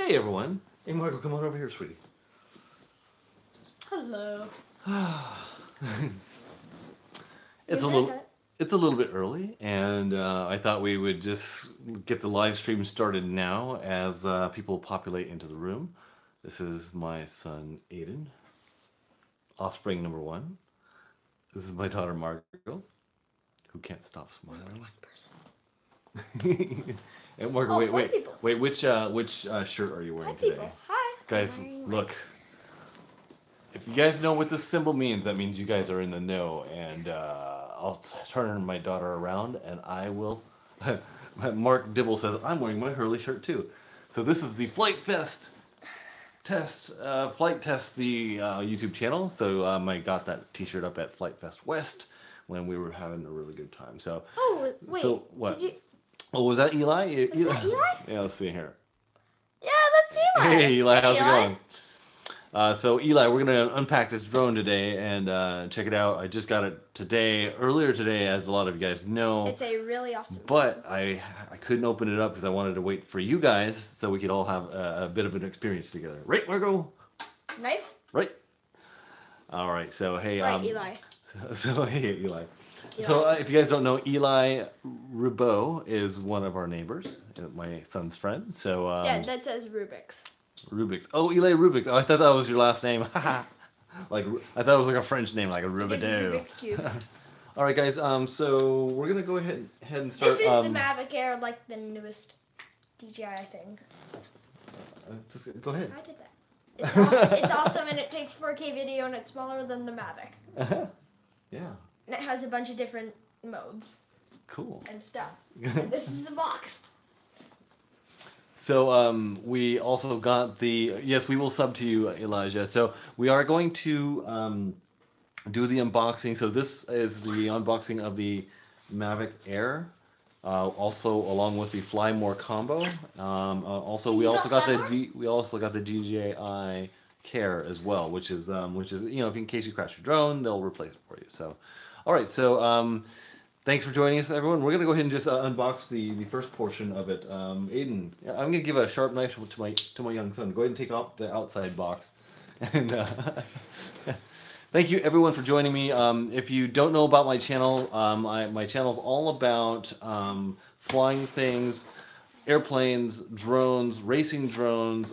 Hey everyone. Hey Marco, come on over here, sweetie. Hello. It's a little it's a little bit early, and I thought we would just get the live stream started now as people populate into the room. This is my son Aiden, offspring number one. This is my daughter Margot, who can't stop smiling. And Margot, wait. Which shirt are you wearing today? Hi. Guys, look. If you guys know what this symbol means, that means you guys are in the know. And I'll turn my daughter around, and I will. Mark Dibble says I'm wearing my Hurley shirt too. So this is the Flight Test, the YouTube channel. So I got that T-shirt up at Flight Fest West when we were having a really good time. So. Oh wait. So what? Oh, was that Eli? Was that Eli? Yeah, let's see here. Yeah, that's Eli. Hey, Eli, how's it going? So Eli, we're gonna unpack this drone today and check it out. I just got it earlier today, as a lot of you guys know. It's a really awesome. But I couldn't open it up because I wanted to wait for you guys so we could all have a bit of an experience together. Right, Margot? Knife? Right. All right. So hey, Eli. So hey, Eli. So if you guys don't know, Eli Rubeau is one of our neighbors, my son's friend. So yeah, that says Rubik's. Rubik's. Oh, Eli Rubik's. Oh, I thought that was your last name. Like I thought it was like a French name, like a Rubidoux. All right, guys. So we're gonna go ahead and start. This is the Mavic Air, like the newest DJI thing. Just go ahead. I did that. It's awesome. It's awesome, and it takes 4K video, and it's smaller than the Mavic. Yeah. And it has a bunch of different modes. Cool. And stuff. And this is the box. So we also got yes, we will sub to you, Elijah. So we are going to do the unboxing. So this is the unboxing of the Mavic Air, also along with the Fly More combo. Also we also got the DJI Care as well, which is if in case you crash your drone, they'll replace it for you. So, all right. So thanks for joining us, everyone. We're gonna go ahead and just unbox the first portion of it. Aiden, I'm gonna give a sharp knife to my young son. Go ahead and take off the outside box. And thank you everyone for joining me. If you don't know about my channel, my channel is all about flying things, airplanes, drones, racing drones,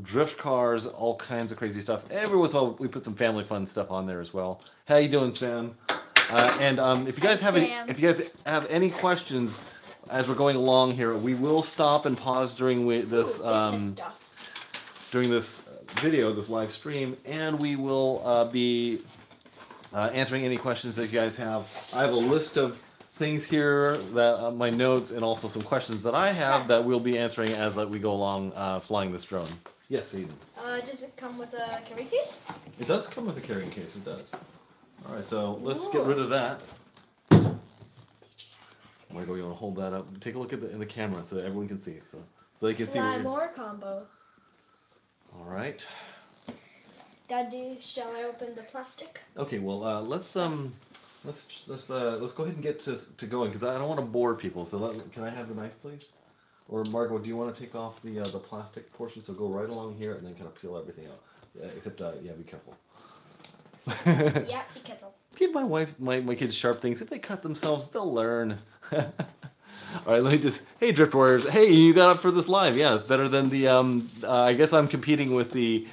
drift cars, all kinds of crazy stuff. Every once in a while, we put some family fun stuff on there as well. How you doing, Sam? And if you guys have any questions as we're going along here, we will stop and pause during this video, this live stream, and we will be answering any questions that you guys have. I have a list of things here that my notes and also some questions that I have that we'll be answering as we go along flying this drone. Yes, Eden. Does it come with a carry case? It does come with a carrying case. It does. All right, so let's get rid of that. Michael, you want to hold that up? Take a look at in the camera so that everyone can see. So they can see. Fly More combo. All right. Daddy, shall I open the plastic? Okay. Well, let's go ahead and get to going because I don't want to bore people. So can I have the knife, please? Or Margot, do you want to take off the plastic portion? So go right along here and then kind of peel everything out. Except be careful. Yeah, be careful. Give my kids sharp things. If they cut themselves, they'll learn. All right, let me hey, Drift Warriors. Hey, you got up for this live. Yeah, it's better than the, I guess I'm competing with the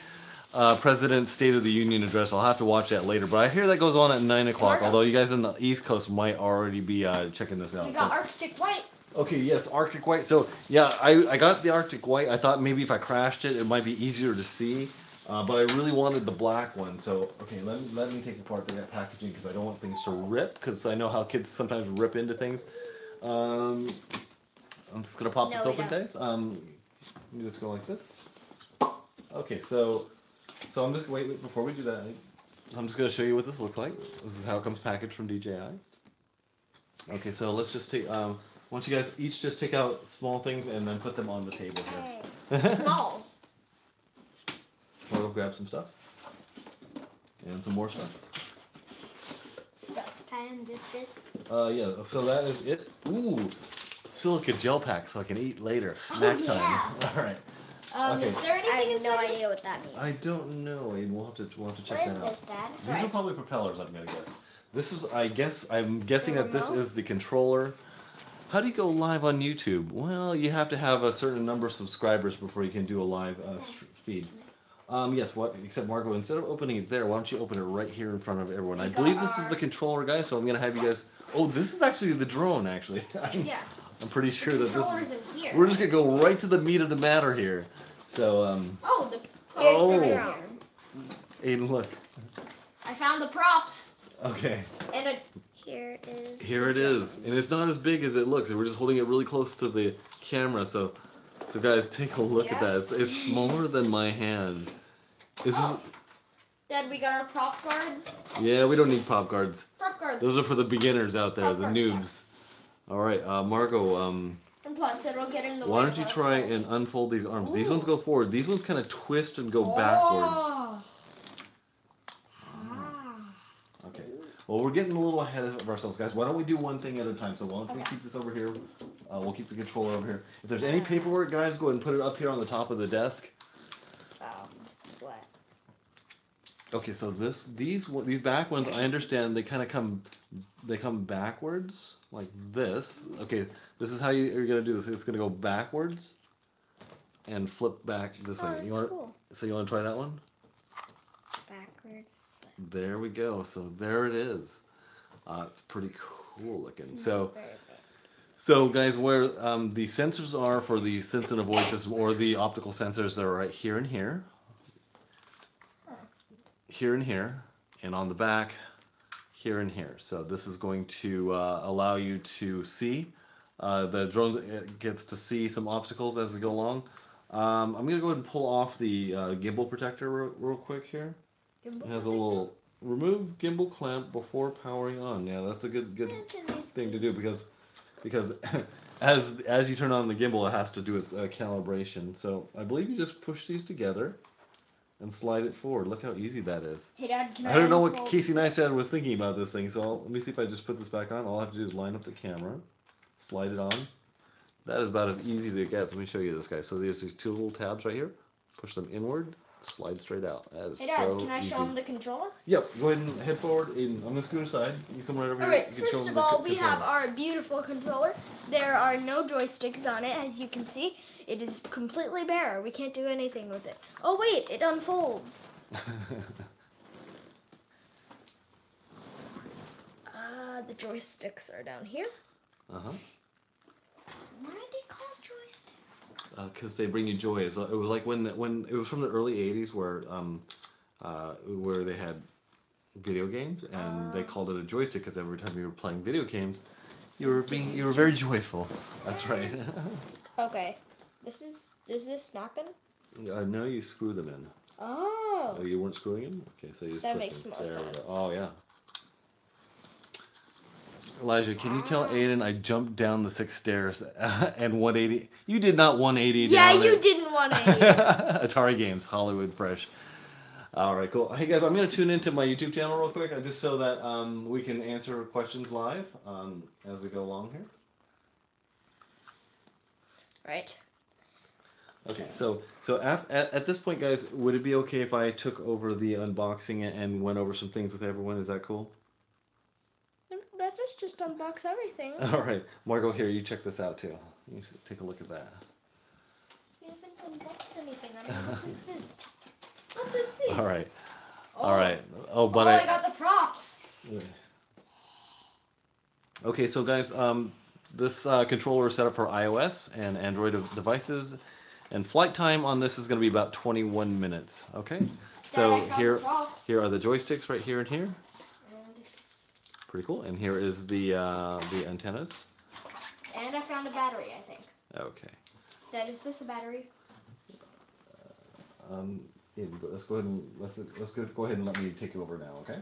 President's State of the Union address. I'll have to watch that later. But I hear that goes on at 9 o'clock, although you guys on the East Coast might already be checking this out. We got Arctic White. Okay, yes, Arctic White. So, yeah, I got the Arctic White. I thought maybe if I crashed it, it might be easier to see. But I really wanted the black one. So, okay, let me take apart that packaging because I don't want things to rip because I know how kids sometimes rip into things. I'm just going to pop this open, guys. You just go like this. Okay, so I'm just, wait, before we do that, I'm just going to show you what this looks like. This is how it comes packaged from DJI. Okay, so let's just take, once you guys each just take out small things and then put them on the table here. Hey. Small. We'll go grab some stuff. And some more stuff. Stuff. Kind of this. Yeah, so that is it. Ooh, silica gel pack so I can eat later. Snack time. Yeah. All right. Okay. Is there anything I have no inside? idea what that means. I don't know. We'll have to check What that is out. this, Dad? These are probably propellers, I'm gonna guess. This is, I'm guessing that this is the controller. How do you go live on YouTube? Well, you have to have a certain number of subscribers before you can do a live feed. Yes, except Marco, instead of opening it there, why don't you open it right here in front of everyone? I believe this is the controller, guys, so I'm gonna have you guys... Oh, this is actually the drone, actually. Yeah. I'm pretty sure that this Controller's is... in here. We're just gonna go right to the meat of the matter here. So, Oh, Oh. Here's the drone. Aiden, look. I found the props. Okay. And Here is. Here it is, and it's not as big as it looks. We're just holding it really close to the camera, so guys, take a look at that. It's smaller than my hand. Dad, we got our prop guards. Yeah, we don't need pop guards. Prop guards. Those are for the beginners out there, Pop the guards. noobs. All right, Marco. And plus, it'll get in the Why way don't of you our try phone. and unfold these arms? These Ooh. ones go forward. These ones kind of twist and go backwards. Oh. Okay. Well, we're getting a little ahead of ourselves, guys. Why don't we do one thing at a time? So why don't we Okay. keep this over here? We'll keep the controller over here. If there's any paperwork, guys, go ahead and put it up here on the top of the desk. What? Okay, so these back ones, I understand they kind of come backwards like this. Okay, this is how you're gonna do this. It's gonna go backwards and flip back this way. That's cool. So you want to try that one? Backwards. There we go. So there it is. It's pretty cool looking. So. Very big. So guys, where the sensors are for the sense and avoid system, or the optical sensors, are right here and here. Here and here, and on the back, here and here. So this is going to allow you to see. The drone gets to see some obstacles as we go along. I'm going to go ahead and pull off the gimbal protector real quick here. It has a little remove gimbal clamp before powering on. Yeah, that's a good thing to do because as you turn on the gimbal, it has to do its calibration. So I believe you just push these together and slide it forward. Look how easy that is. Hey, Dad, can I I don't know what unfold- Casey Neistat was thinking about this thing, so let me see if I just put this back on. All I have to do is line up the camera, slide it on. That is about as easy as it gets. Let me show you this, guys. So there's these two little tabs right here. Push them inward, slide straight out. That is Hey, Dad, so can I easy. show him the controller? Yep, go ahead and head forward. I'm going to scoot aside. You come right over All here. right, You can show first them of the all, we controller. have our beautiful controller. There are no joysticks on it, as you can see. It is completely bare. We can't do anything with it. Oh, wait, it unfolds. The joysticks are down here. Uh-huh. Why are they called joysticks? Because they bring you joy. It was like when it was from the early '80s where they had video games and they called it a joystick because every time you were playing video games, you were very joyful. That's right. Okay, is this snapping? No, you screw them in. Oh. Oh, you weren't screwing them? Okay, so you just That twist makes them. more There we go. sense. Oh yeah. Elijah, can you tell Aiden I jumped down the 6 stairs and 180? You did not 180 Yeah, down you it. didn't want to. Atari Games, Hollywood Fresh. All right, cool. Hey guys, I'm gonna tune into my YouTube channel real quick, just so that we can answer questions live as we go along here. Right. Okay, so at this point, guys, would it be okay if I took over the unboxing and went over some things with everyone? Is that cool? Let us just unbox everything. All right, Margot, here, you check this out too. You should take a look at that. We haven't unboxed anything. I don't know what is this. What is this? All right, Oh. all right. Oh, but I got the props. Okay, so guys, this controller is set up for iOS and Android devices, and flight time on this is going to be about 21 minutes. Okay, so Dad, I found the props. here are the joysticks right here and here. Pretty cool. And here is the antennas. And I found a battery, I think. Okay. Dad, is this a battery? Yeah, but let's go ahead and go ahead and let me take you over now. Okay.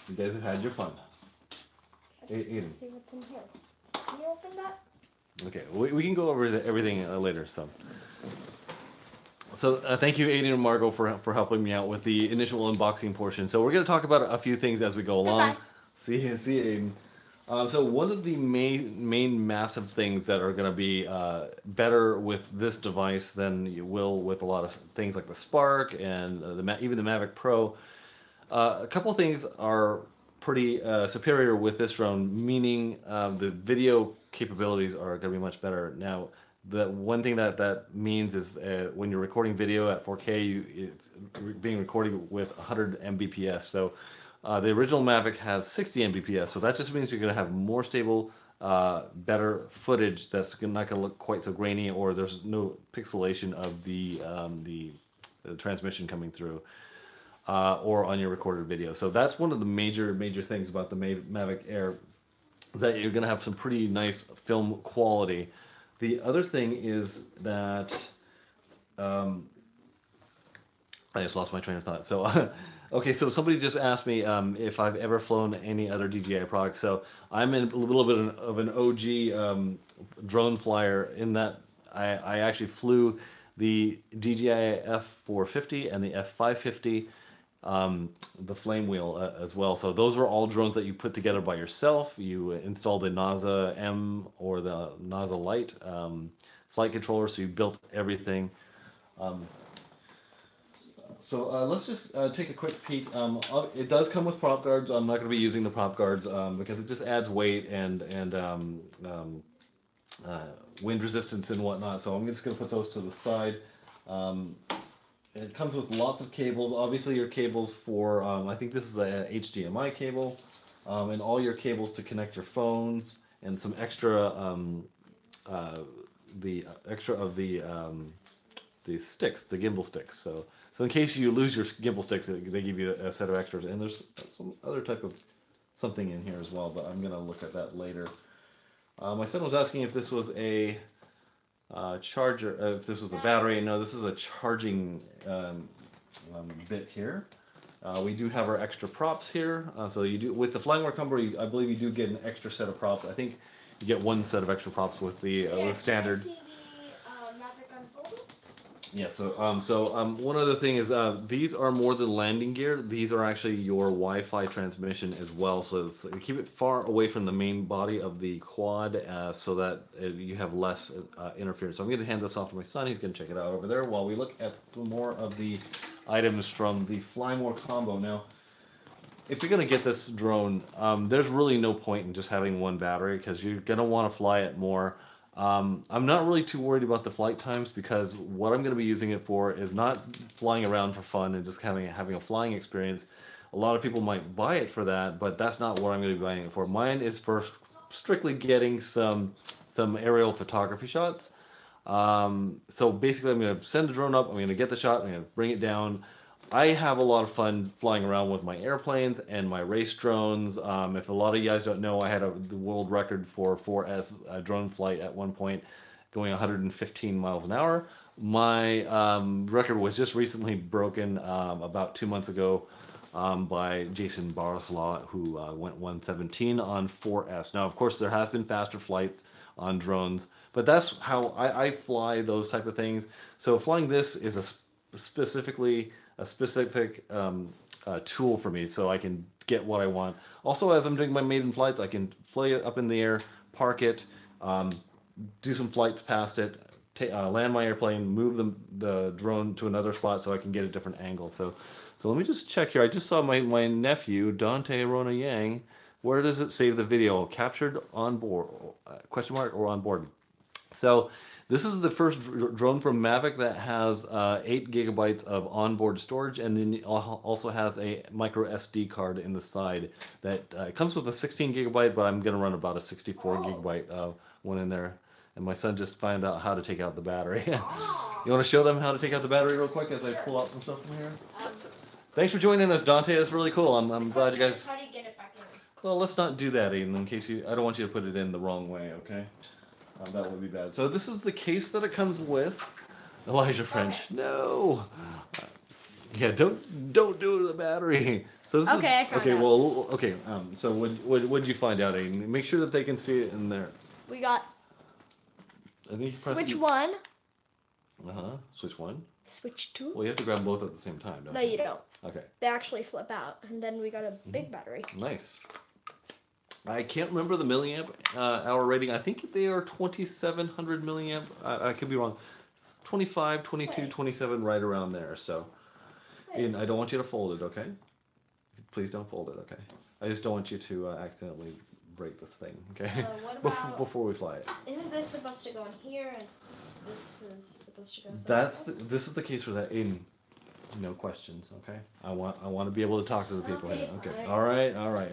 You guys have had your fun. Aiden. Let's see what's in here. Can you open that? Okay, we can go over everything later. So thank you, Aiden and Margot, for helping me out with the initial unboxing portion. So we're going to talk about a few things as we go along. Goodbye. See you, Aiden. So one of the main massive things that are going to be better with this device than you will with a lot of things like the Spark and even the Mavic Pro. A couple things are pretty superior with this drone, meaning the video capabilities are going to be much better. Now, the one thing that means is when you're recording video at 4K, it's being recorded with 100 Mbps. So the original Mavic has 60 Mbps, so that just means you're going to have more stable, better footage that's not going to look quite so grainy, or there's no pixelation of the transmission coming through. Or on your recorded video. So that's one of the major things about the Mavic Air, is that you're going to have some pretty nice film quality. The other thing is that I just lost my train of thought. So okay, so somebody just asked me if I've ever flown any other DJI products. So I'm in a little bit of an OG drone flyer in that I actually flew the DJI F450 and the F550. The flame wheel as well. So those were all drones that you put together by yourself. You installed the NASA M or the NASA Lite flight controller, so you built everything. So let's just take a quick peek. It does come with prop guards. I'm not going to be using the prop guards because it just adds weight and wind resistance and whatnot. So I'm just going to put those to the side. It comes with lots of cables. Obviously, your cables for, I think this is the HDMI cable, and all your cables to connect your phones, and some extra, the extra of the sticks, the gimbal sticks. So in case you lose your gimbal sticks, they give you a set of extras. And there's some other type of something in here as well, but I'm gonna look at that later. My son was asking if this was a charger, if this was a battery. No, this is a charging bit here. We do have our extra props here. So you do, with the Flying Recumber, I believe you do get an extra set of props. I think you get one set of extra props with the with standard. Yeah, so one other thing is these are more than landing gear. These are actually your Wi-Fi transmission as well. So keep it far away from the main body of the quad so that you have less interference. So I'm going to hand this off to my son. He's going to check it out over there while we look at some more of the items from the Fly More combo. Now, if you're going to get this drone, there's really no point in just having one battery because you're going to want to fly it more. I'm not really too worried about the flight times because what I'm going to be using it for is not flying around for fun and just having a flying experience. A lot of people might buy it for that, but that's not what I'm going to be buying it for. Mine is for strictly getting some aerial photography shots. So basically, I'm going to send the drone up. I'm going to get the shot. I'm going to bring it down. I have a lot of fun flying around with my airplanes and my race drones. If a lot of you guys don't know, I had the world record for 4S drone flight at one point, going 115 miles an hour. My record was just recently broken about 2 months ago by Jason Barislaw, who went 117 on 4S. Now, of course, there has been faster flights on drones, but that's how I fly those type of things. So flying this is a specific tool for me, so I can get what I want. Also, as I'm doing my maiden flights, I can fly it up in the air, park it, do some flights past it, land my airplane, move the drone to another spot so I can get a different angle. So let me just check here. I just saw my nephew, Dante Rona Yang. Where does it save the video? Captured on board, question mark, or on board? So this is the first drone from Mavic that has 8 gigabytes of onboard storage, and then it also has a micro SD card in the side that it comes with a 16 gigabyte, but I'm going to run about a 64 gigabyte one in there. And my son just found out how to take out the battery. You want to show them how to take out the battery real quick as I pull out some stuff from here? Thanks for joining us, Dante. That's really cool. I'm glad you guys... How do you get it back in? Well, let's not do that, Aiden, in case I don't want you to put it in the wrong way, okay? That would be bad. So this is the case that it comes with. Elijah French, okay. No. Yeah, don't do it to the battery. So this okay, is, I found okay. out. Well, okay. So what did you find out, Aiden? Make sure that they can see it in there. We got I think switch 1. Switch 1. Switch 2. Well, you have to grab them both at the same time, don't you? No, you don't. Okay. They actually flip out, and then we got a big battery. Nice. I can't remember the milliamp hour rating. I think they are 2700 milliamp. I could be wrong. It's 25, 22, Wait. 27, right around there. So, Wait. and I don't want you to fold it, okay? Please don't fold it, okay? I just don't want you to accidentally break the thing, okay? What before, about- before we fly it. Isn't this supposed to go in here and this is supposed to go somewhere else? This is the case for that. Aiden, no questions, okay? I want to be able to talk to the people Okay, here. Okay. fine. All right.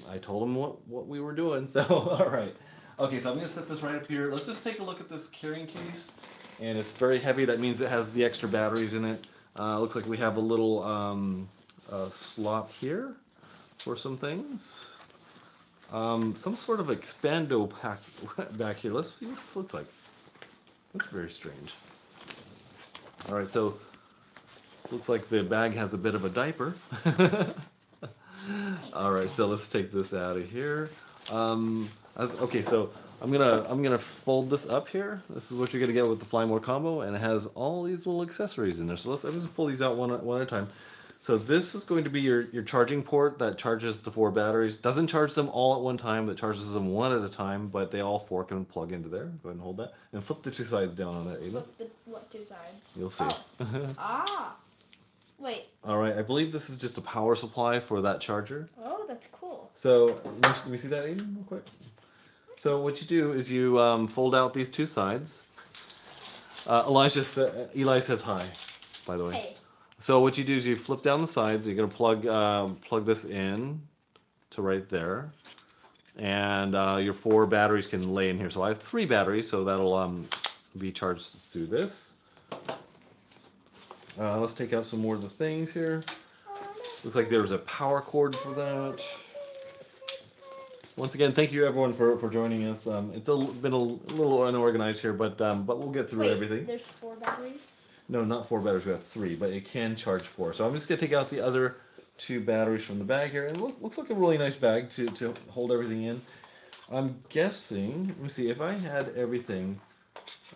I told him what we were doing, so all right. Okay, so I'm gonna set this right up here. Let's just take a look at this carrying case, and it's very heavy. That means it has the extra batteries in it. Looks like we have a little slot here for some things. Some sort of expando pack back here. Let's see what this looks like. That's very strange. All right, so this looks like the bag has a bit of a diaper. All right, so let's take this out of here. Okay, so I'm gonna fold this up here. This is what you're gonna get with the Fly More combo, and it has all these little accessories in there. So I'm just pull these out one at a time. So this is going to be your charging port that charges the 4 batteries. Doesn't charge them all at one time, but charges them one at a time, but they all 4 can plug into there. Go ahead and hold that. And flip the 2 sides down on that, Ava. Flip the what 2 sides? You'll see. Oh. Ah. Wait. Alright, I believe this is just a power supply for that charger. Oh, that's cool. So, let me see that, Aiden, real quick? So what you do is you fold out these 2 sides. Eli says hi, by the way. Hey. So what you do is you flip down the sides. You're gonna plug this in to right there, and your 4 batteries can lay in here. So I have 3 batteries, so that'll be charged through this. Let's take out some more of the things here. Looks like there's a power cord for that. Once again, thank you everyone for joining us. It's been a little unorganized here, but we'll get through everything. There's 4 batteries? No, not 4 batteries. We have 3, but it can charge 4. So I'm just gonna take out the other 2 batteries from the bag here, and it looks like a really nice bag to hold everything in. I'm guessing. Let me see if I had everything.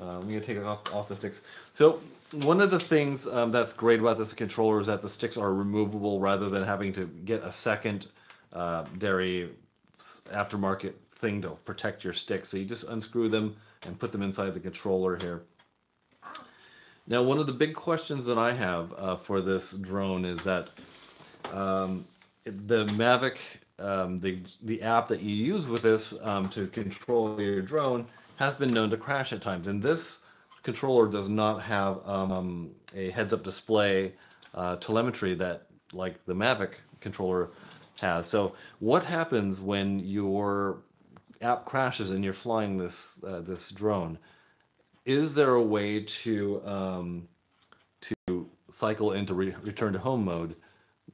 I'm gonna take it off the sticks. So one of the things that's great about this controller is that the sticks are removable rather than having to get a second dairy aftermarket thing to protect your sticks. So you just unscrew them and put them inside the controller here. Now, one of the big questions that I have for this drone is that the Mavic, the app that you use with this to control your drone has been known to crash at times. And this controller does not have a heads-up display telemetry that like the Mavic controller has. So what happens when your app crashes and you're flying this drone? Is there a way to cycle into return to home mode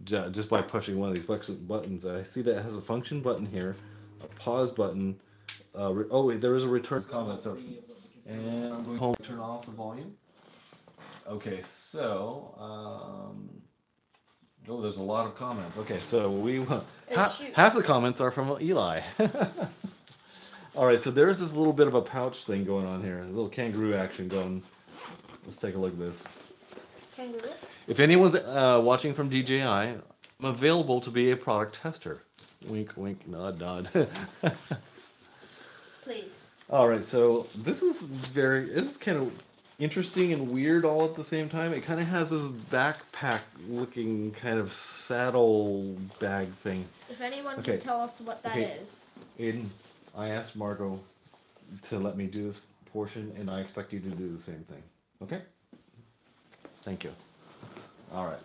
just by pushing one of these buttons? I see that it has a function button here, a pause button. Oh wait, there is a return comment. So, and I'm going home to turn off the volume. Okay, so oh, there's a lot of comments. Okay, so half the comments are from Eli. All right, so there's this little bit of a pouch thing going on here, a little kangaroo action going. Let's take a look at this. Kangaroo? If anyone's watching from DJI, I'm available to be a product tester. Wink, wink, nod, nod. Please. All right, so this is it's kind of interesting and weird all at the same time. It kind of has this backpack-looking kind of saddle bag thing. If anyone can tell us what that is. Aiden, I asked Margot to let me do this portion, and I expect you to do the same thing. Okay? Thank you. All right.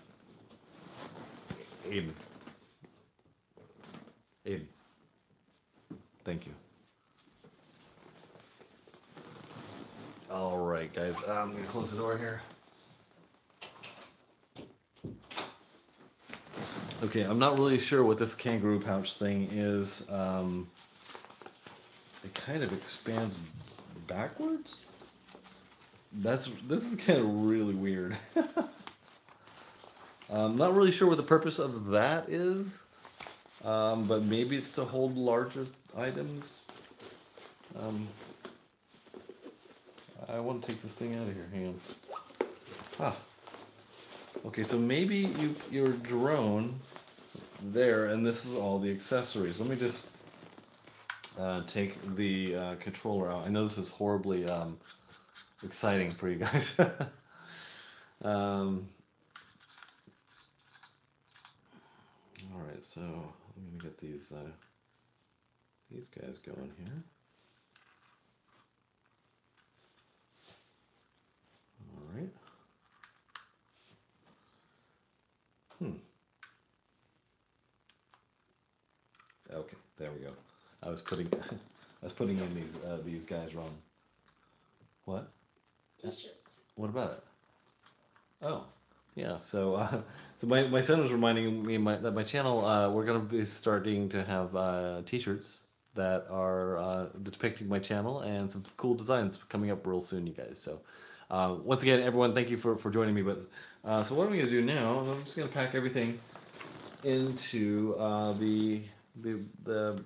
Aiden. Thank you. All right, guys. I'm going to close the door here. Okay, I'm not really sure what this kangaroo pouch thing is. It kind of expands backwards. This is kind of really weird. I'm not really sure what the purpose of that is, but maybe it's to hold larger items. I want to take this thing out of here. Hang on. Ah. Okay, so maybe your drone there, and this is all the accessories. Let me just take the controller out. I know this is horribly exciting for you guys. um, all right, so I'm gonna get these guys going here. All right. Okay, there we go. I was putting in these guys wrong. What? T-shirts. What about it? Oh, yeah. So, so my son was reminding me that my channel we're gonna be starting to have T-shirts that are depicting my channel and some cool designs coming up real soon, you guys. So, once again, everyone, thank you for joining me. But so what I'm gonna do now? I'm just gonna pack everything into the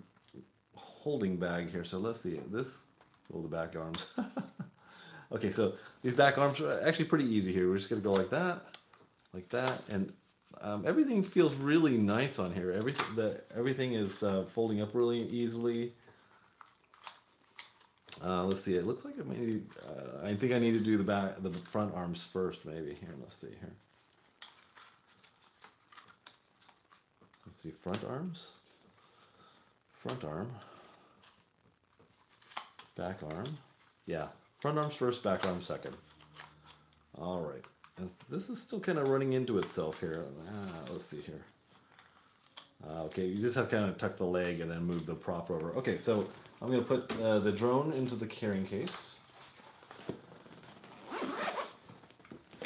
holding bag here. So let's see this. Oh, the back arms. Okay, so these back arms are actually pretty easy here. We're just gonna go like that, and everything feels really nice on here. Everything is folding up really easily. Let's see. It looks like it maybe. I think I need to do the front arms first, maybe. Here, let's see here. Let's see, front arms. Front arm. Back arm. Yeah. Front arms first, back arm second. All right. And this is still kind of running into itself here. Let's see here. Okay, you just have to kind of tuck the leg and then move the prop over. Okay, so I'm going to put the drone into the carrying case.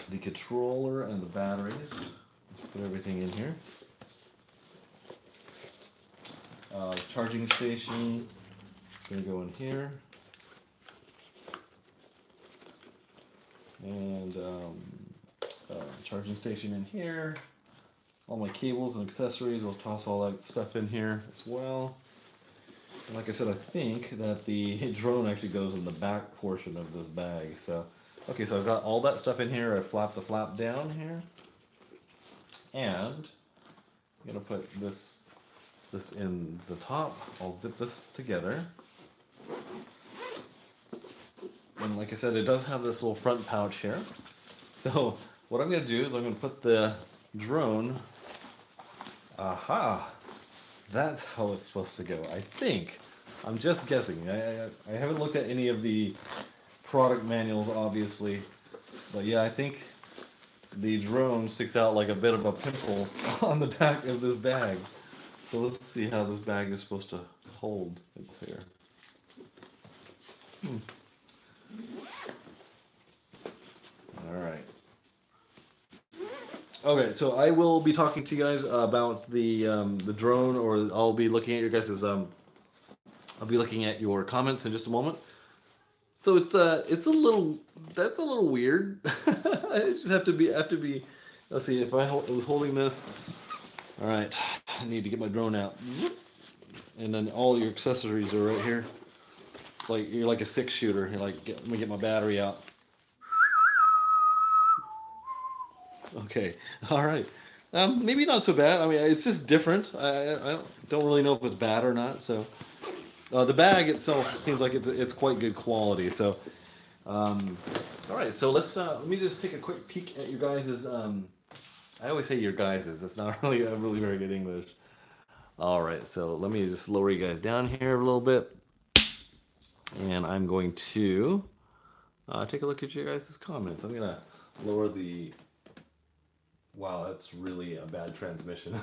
The controller and the batteries. Let's put everything in here. Charging station. It's going to go in here. And charging station in here. All my cables and accessories, I'll toss all that stuff in here as well. And like I said, I think that the drone actually goes in the back portion of this bag. So, okay, so I've got all that stuff in here. I flap the flap down here. And I'm gonna put this in the top. I'll zip this together. And like I said, it does have this little front pouch here. So what I'm going to do is I'm going to put the drone. Aha! That's how it's supposed to go, I think. I'm just guessing. I haven't looked at any of the product manuals, obviously. But yeah, I think the drone sticks out like a bit of a pimple on the back of this bag. So let's see how this bag is supposed to hold and clear. All right. Okay, so I will be talking to you guys about the drone, or I'll be looking at your guys's I'll be looking at your comments in just a moment. So it's a little weird. I just have to be. Let's see if I was holding this. All right, I need to get my drone out, and then all your accessories are right here. It's like you're like a 6-shooter. You're like, let me get my battery out. Okay, all right. Maybe not so bad. I mean, it's just different. I don't really know if it's bad or not. So, the bag itself seems like it's quite good quality. So, all right. So let me just take a quick peek at your guys's. I always say your guys's. That's not really very good English. All right. So let me just lower you guys down here a little bit, and I'm going to take a look at your guys' comments. I'm gonna lower the. Wow, that's really a bad transmission.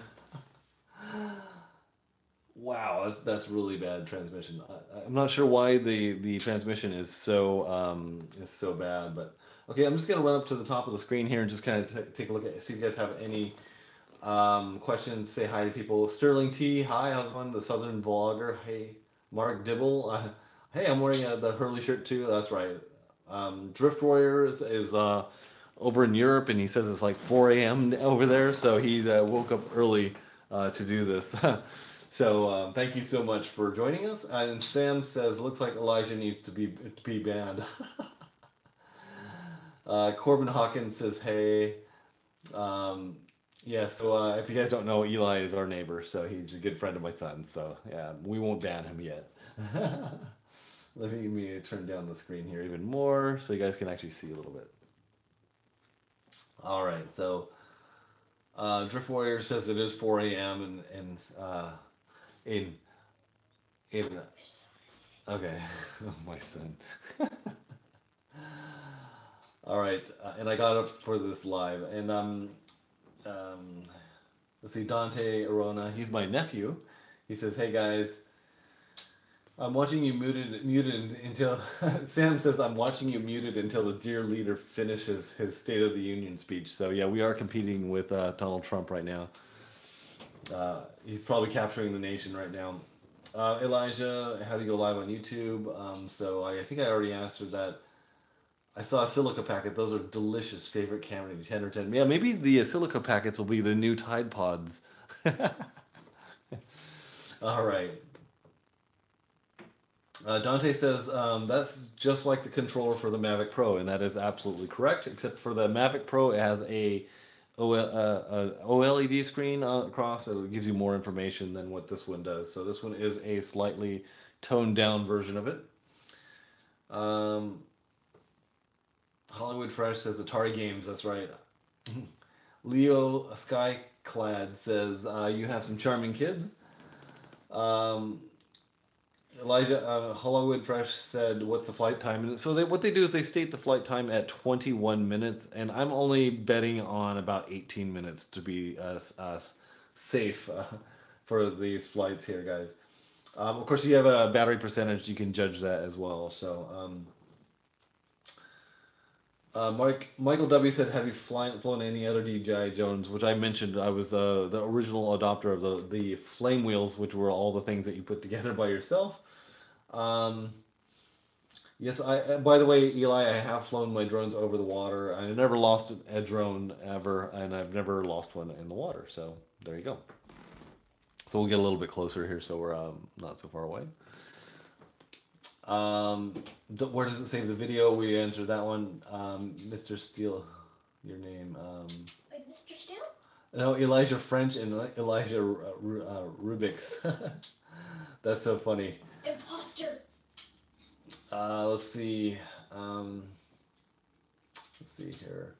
Wow, that's really bad transmission. I'm not sure why the transmission is so bad, but okay, I'm just gonna run up to the top of the screen here and just kind of take a look at, see if you guys have any questions. Say hi to people. Sterling T, hi, how's it going? The Southern Vlogger, hey. Mark Dibble, hey, I'm wearing the Hurley shirt too. That's right. Drift Warrior is over in Europe, and he says it's like 4 a.m. over there, so he woke up early to do this. So thank you so much for joining us. And Sam says, looks like Elijah needs to be banned. Corbin Hawkins says, hey. Yeah, so if you guys don't know, Eli is our neighbor, so he's a good friend of my son. So yeah, we won't ban him yet. Let me turn down the screen here even more so you guys can actually see a little bit. All right, so Drift Warrior says it is 4 a.m. In in okay, my son. All right, and I got up for this live, and um, let's see, Dante Arona, he's my nephew. He says, "Hey guys, I'm watching you muted until." Sam says, "I'm watching you muted until the dear leader finishes his State of the Union speech." So yeah, we are competing with Donald Trump right now. He's probably capturing the nation right now. Elijah, how do you go live on YouTube? So I think I already answered that. I saw a silica packet. Those are delicious. Favorite camera, 10 or 10. Yeah, maybe the silica packets will be the new Tide Pods. All right. Dante says that's just like the controller for the Mavic Pro, and that is absolutely correct. Except for the Mavic Pro, it has a OLED screen across. So it gives you more information than what this one does. So this one is a slightly toned down version of it. Um, Hollywood Fresh says Atari games. That's right. Leo Skyclad says you have some charming kids. Um, Elijah Hollywood Fresh said, "What's the flight time?" And so what they do is they state the flight time at 21 minutes, and I'm only betting on about 18 minutes to be safe for these flights here, guys. Of course, you have a battery percentage; you can judge that as well. So, Michael W said, "Have you flown any other DJI Jones?" Which I mentioned. I was the original adopter of the flame wheels, which were all the things that you put together by yourself. Um, yes, I. By the way, Eli, I have flown my drones over the water. I never lost a drone ever, and I've never lost one in the water. So there you go. So we'll get a little bit closer here, so we're not so far away. Where does it save the video? We answered that one. Mr. Steele, your name. Wait, Mr. Steele? No, Elijah French and Elijah Rubix. That's so funny. Imposter. Let's see. Let's see here.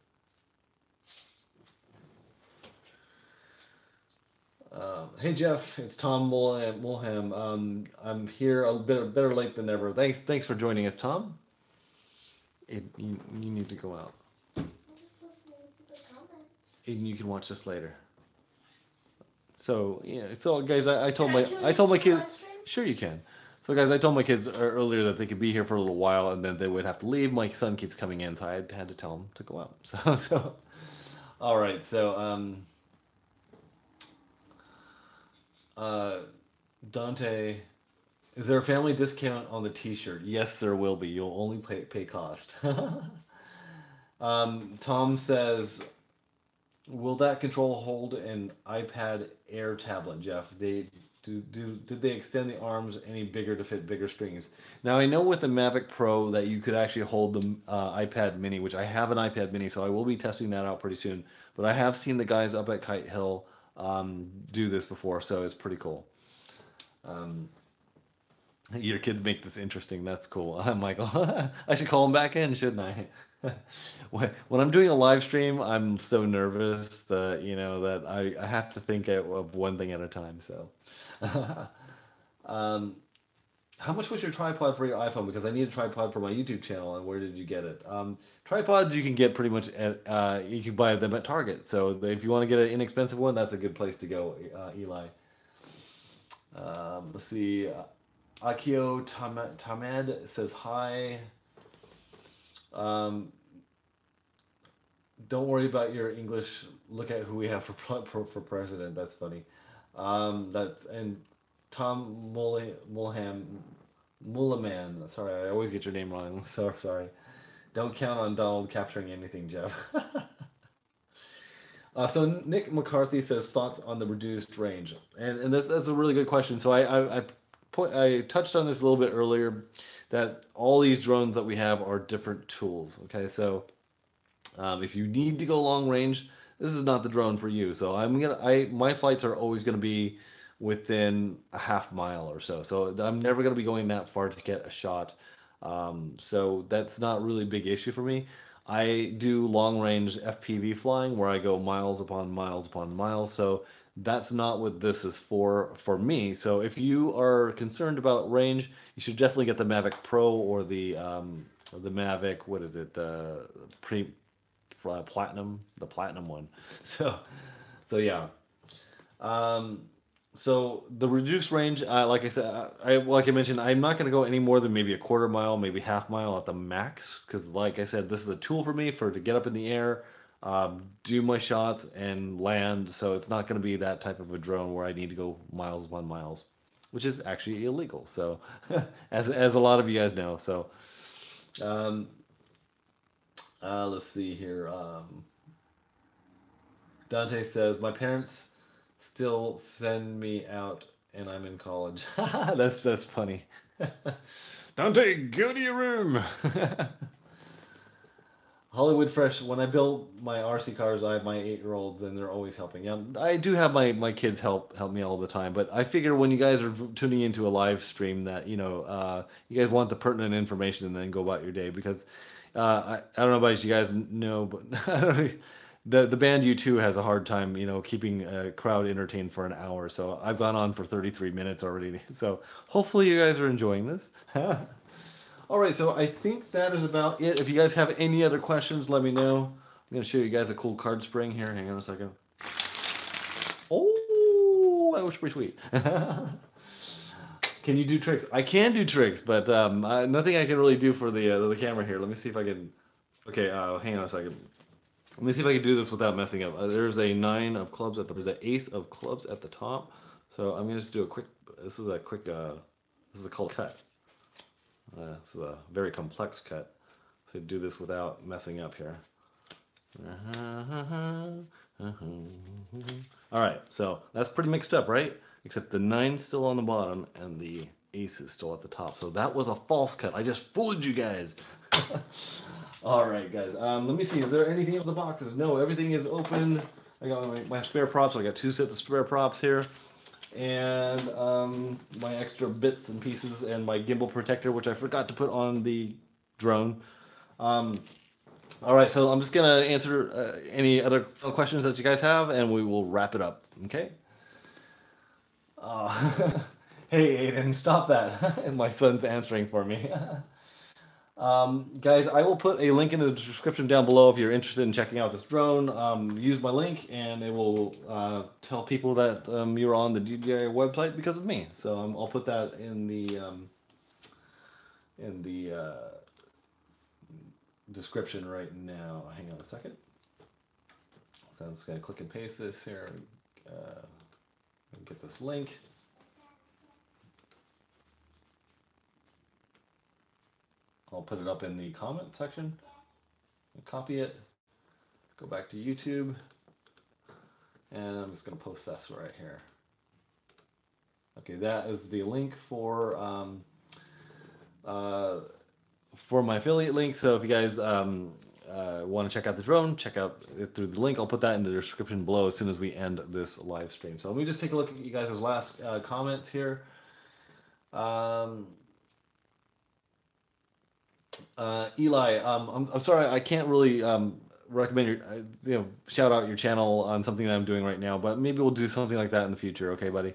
Hey Jeff, it's Tom Mulham. I'm here a bit better late than ever. Thanks for joining us, Tom. You need to go out. I'm just listening to the comments. And you can watch this later. So yeah, so guys, I told Can my tune I told my into the live kids. stream? Sure you can. So guys, I told my kids earlier that they could be here for a little while and then they would have to leave. My son keeps coming in, so I had to tell him to go out. So all right. So Dante, is there a family discount on the T-shirt? Yes, there will be. You'll only pay cost. Tom says, will that control hold an iPad Air tablet, Jeff? Did they extend the arms any bigger to fit bigger screens? Now I know with the Mavic Pro that you could actually hold the iPad Mini, which I have an iPad Mini, so I will be testing that out pretty soon. But I have seen the guys up at Kite Hill do this before, so it's pretty cool. Your kids make this interesting. That's cool, Michael. I should call them back in, shouldn't I? When I'm doing a live stream, I'm so nervous that that I have to think of one thing at a time. So, how much was your tripod for your iPhone? Because I need a tripod for my YouTube channel, and where did you get it? Tripods you can get pretty much at you can buy them at Target. So if you want to get an inexpensive one, that's a good place to go, Eli. Let's see. Akio Tamed says hi. Don't worry about your English. Look at who we have for president. That's funny. And Tom Mullaman. Sorry, I always get your name wrong. I'm so sorry. Don't count on Donald capturing anything, Jeff. So Nick McCarthy says thoughts on the reduced range, and that's a really good question. So I touched on this a little bit earlier, that all these drones that we have are different tools. Okay, so if you need to go long range, this is not the drone for you. So my flights are always gonna be within a half mile or so. So I'm never gonna be going that far to get a shot. So that's not really a big issue for me. I do long range FPV flying where I go miles upon miles upon miles. So that's not what this is for me. So if you are concerned about range, you should definitely get the Mavic Pro or the Mavic. What is it? Pre Platinum, the Platinum one. So so yeah. Um, so the reduced range, like I said, like I mentioned, I'm not going to go any more than maybe a quarter mile, maybe half mile at the max, because like I said, this is a tool for me to get up in the air, do my shots, and land. So it's not going to be that type of a drone where I need to go miles upon miles, which is actually illegal. So as a lot of you guys know. So um, let's see here. Dante says my parents still send me out and I'm in college. That's funny. Dante, go to your room. Hollywood Fresh. When I build my RC cars, I have my 8-year-olds, and they're always helping. I do have my kids help me all the time. But I figure when you guys are tuning into a live stream, that you guys want the pertinent information, and then go about your day. Because I don't know about you guys know, but I don't know, the band U2 has a hard time, keeping a crowd entertained for an hour. So I've gone on for 33 minutes already. So hopefully you guys are enjoying this. All right, so I think that is about it. If you guys have any other questions, let me know. I'm going to show you guys a cool card spring here. Hang on a second. Oh, that was pretty sweet. Can you do tricks? I can do tricks, but nothing I can really do for the camera here. Let me see if I can... Okay, hang on a second. Let me see if I can do this without messing up. There's a 9 of clubs there's an ace of clubs at the top. So I'm going to just do a quick... This is called cut. This is a very complex cut, so do this without messing up here. All right, so that's pretty mixed up, right? Except the 9's still on the bottom and the ace is still at the top. So that was a false cut. I just fooled you guys. All right, guys. Let me see. Is there anything in the boxes? No, everything is open. I got my spare props. I got 2 sets of spare props here. And my extra bits and pieces and my gimbal protector, which I forgot to put on the drone. All right, so I'm just gonna answer any other questions that you guys have, and we will wrap it up. Okay? Hey, Aiden, stop that! And my son's answering for me. Guys, I will put a link in the description down below if you're interested in checking out this drone. Use my link and it will tell people that you're on the DJI website because of me. So I'll put that in the description right now. Hang on a second. So I'm just going to click and paste this here and get this link. I'll put it up in the comment section, copy it, go back to YouTube, and I'm just going to post this right here. Okay, that is the link for my affiliate link. So if you guys want to check out the drone, check out it through the link. I'll put that in the description below as soon as we end this live stream. So let me just take a look at you guys' last comments here. Eli, I'm sorry, I can't really recommend shout out your channel on something that I'm doing right now, but maybe we'll do something like that in the future. Okay, buddy.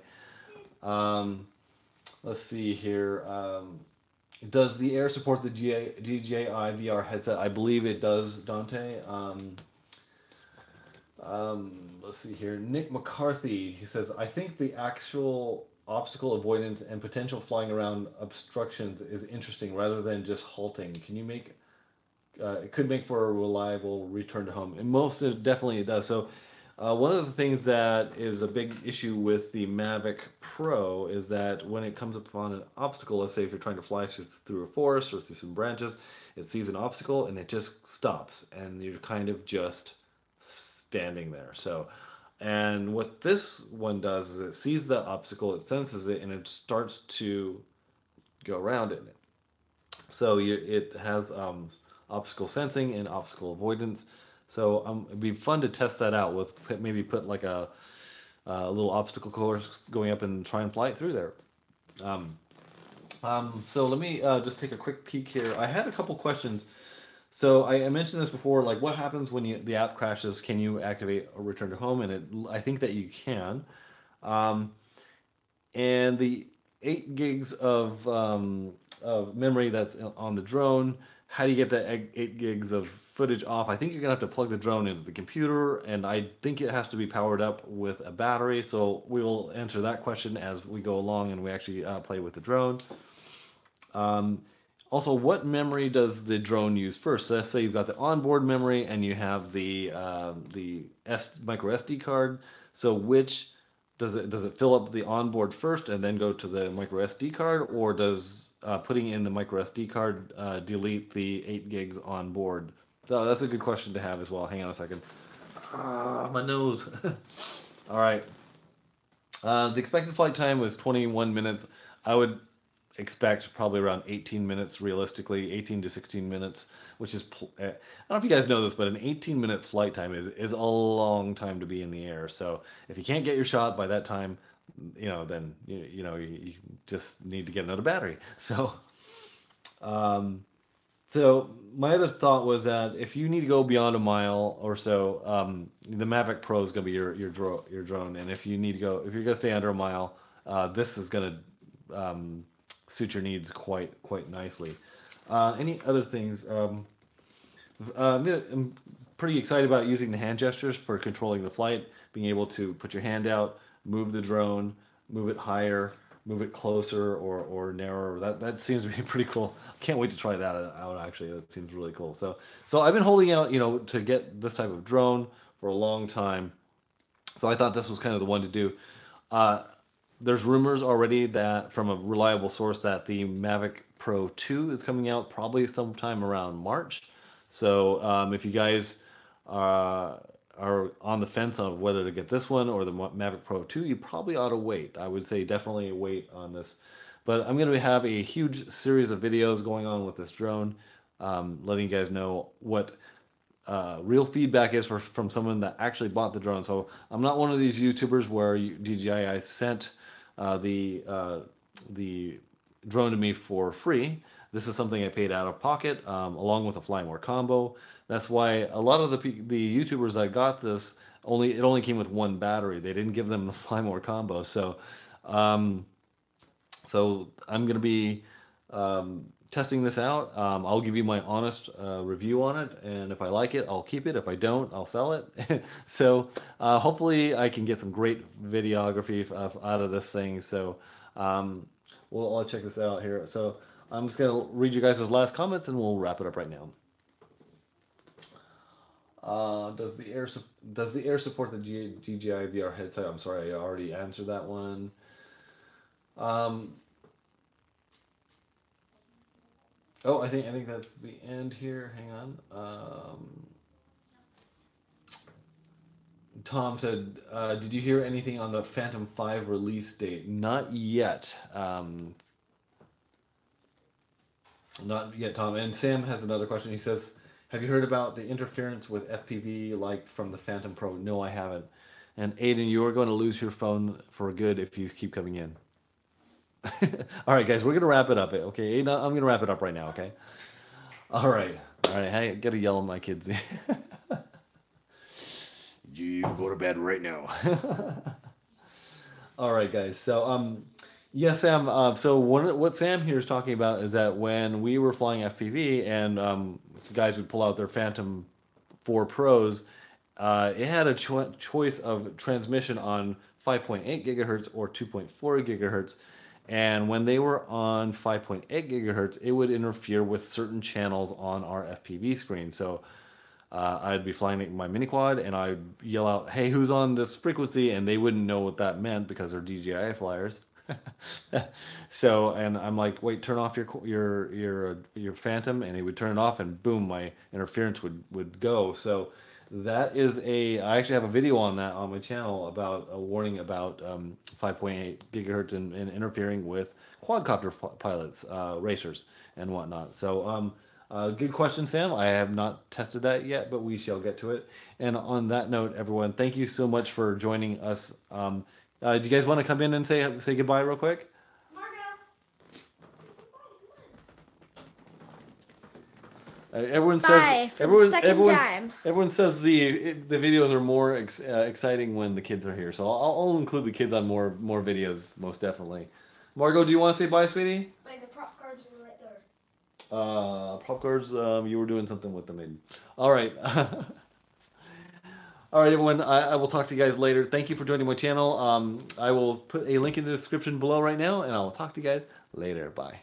Let's see here. Does the Air support the DJI VR headset? I believe it does, Dante. Let's see here. Nick McCarthy, he says, I think the actual obstacle avoidance and potential flying around obstructions is interesting rather than just halting. Can you make it could make for a reliable return to home, and most definitely it does. So one of the things that is a big issue with the Mavic Pro is that when it comes upon an obstacle, let's say if you're trying to fly through a forest or through some branches, it sees an obstacle and it just stops and you're kind of just standing there. So and what this one does is it sees the obstacle, it senses it, and it starts to go around it. So it has obstacle sensing and obstacle avoidance. So it'd be fun to test that out with maybe put like a little obstacle course going up and try and fly it through there. Um, so let me just take a quick peek here. I had a couple questions. So I mentioned this before, like what happens when the app crashes? Can you activate a return to home? And I think that you can. Um, and the 8 gigs of memory that's on the drone, how do you get that 8 gigs of footage off? I think you're gonna have to plug the drone into the computer, and I think it has to be powered up with a battery. So we will answer that question as we go along and we actually play with the drone. Um, Also, what memory does the drone use first? So let's say you've got the onboard memory and you have the micro SD card. So which does it fill up the onboard first and then go to the micro SD card, or does putting in the micro SD card delete the 8 gigs on board? So that's a good question to have as well. Hang on a second. My nose. All right. The expected flight time was 21 minutes. I would expect probably around 18 minutes realistically, 18 to 16 minutes, which is, I don't know if you guys know this, but an 18-minute flight time is a long time to be in the air. So if you can't get your shot by that time, then you just need to get another battery. Um, so my other thought was that if you need to go beyond a mile or so, the Mavic Pro is going to be your drone, and if you're going to stay under a mile, this is going to suit your needs quite nicely. Any other things? I'm pretty excited about using the hand gestures for controlling the flight, being able to put your hand out, move the drone, move it higher, move it closer or narrower. That seems to be pretty cool. Can't wait to try that out. Actually, that seems really cool. So I've been holding out, to get this type of drone for a long time. So I thought this was kind of the one to do. Uh, there's rumors already that from a reliable source that the Mavic Pro 2 is coming out probably sometime around March. So if you guys are on the fence on whether to get this one or the Mavic Pro 2, you probably ought to wait. I would say definitely wait on this. But I'm going to have a huge series of videos going on with this drone, letting you guys know what real feedback is from someone that actually bought the drone. So I'm not one of these YouTubers where DJI sent the drone to me for free. This is something I paid out of pocket, along with a Fly More combo. That's why a lot of the YouTubers that got this it only came with one battery. They didn't give them the Fly More combo. Um, so I'm gonna be testing this out. I'll give you my honest review on it, and if I like it, I'll keep it. If I don't, I'll sell it. So hopefully I can get some great videography out of this thing. So I'll check this out here. So I'm just gonna read you guys' last comments, and we'll wrap it up right now. Does the Air support the DJI VR headset? I'm sorry, I already answered that one. Oh, I think that's the end here. Hang on. Tom said, "Did you hear anything on the Phantom 5 release date?" Not yet. Not yet, Tom. And Sam has another question. He says, "Have you heard about the interference with FPV like from the Phantom Pro?" No, I haven't. And Aiden, you are going to lose your phone for good if you keep coming in. All right, guys, we're gonna wrap it up. Okay, Aiden, I'm gonna wrap it up right now. Okay. All right. Hey, I gotta yell at my kids. You go to bed right now. All right, guys. So, yeah, Sam. So what Sam here is talking about is that when we were flying FPV and some guys would pull out their Phantom 4 Pros, it had a choice of transmission on 5.8 gigahertz or 2.4 gigahertz. And when they were on 5.8 gigahertz, it would interfere with certain channels on our FPV screen. So I'd be flying my mini quad and I'd yell out, "Hey, who's on this frequency?" And they wouldn't know what that meant because they're DJI flyers. So, and I'm like, "Wait, turn off your Phantom," and he would turn it off, and boom, my interference would go. So that is I actually have a video on that on my channel about a warning about 5.8 gigahertz and interfering with quadcopter pilots, racers, and whatnot. So Good question, Sam. I have not tested that yet, but we shall get to it. And on that note, everyone, thank you so much for joining us. Do you guys want to come in and say goodbye real quick? Everyone says Bye for the second time. everyone says the videos are more exciting when the kids are here. So I'll include the kids on more videos, most definitely. Margot, do you want to say bye, sweetie? Like the prop cards were right there. Prop cards. You were doing something with them, maybe. All right. All right, everyone. I will talk to you guys later. Thank you for joining my channel. I will put a link in the description below right now, and I will talk to you guys later. Bye.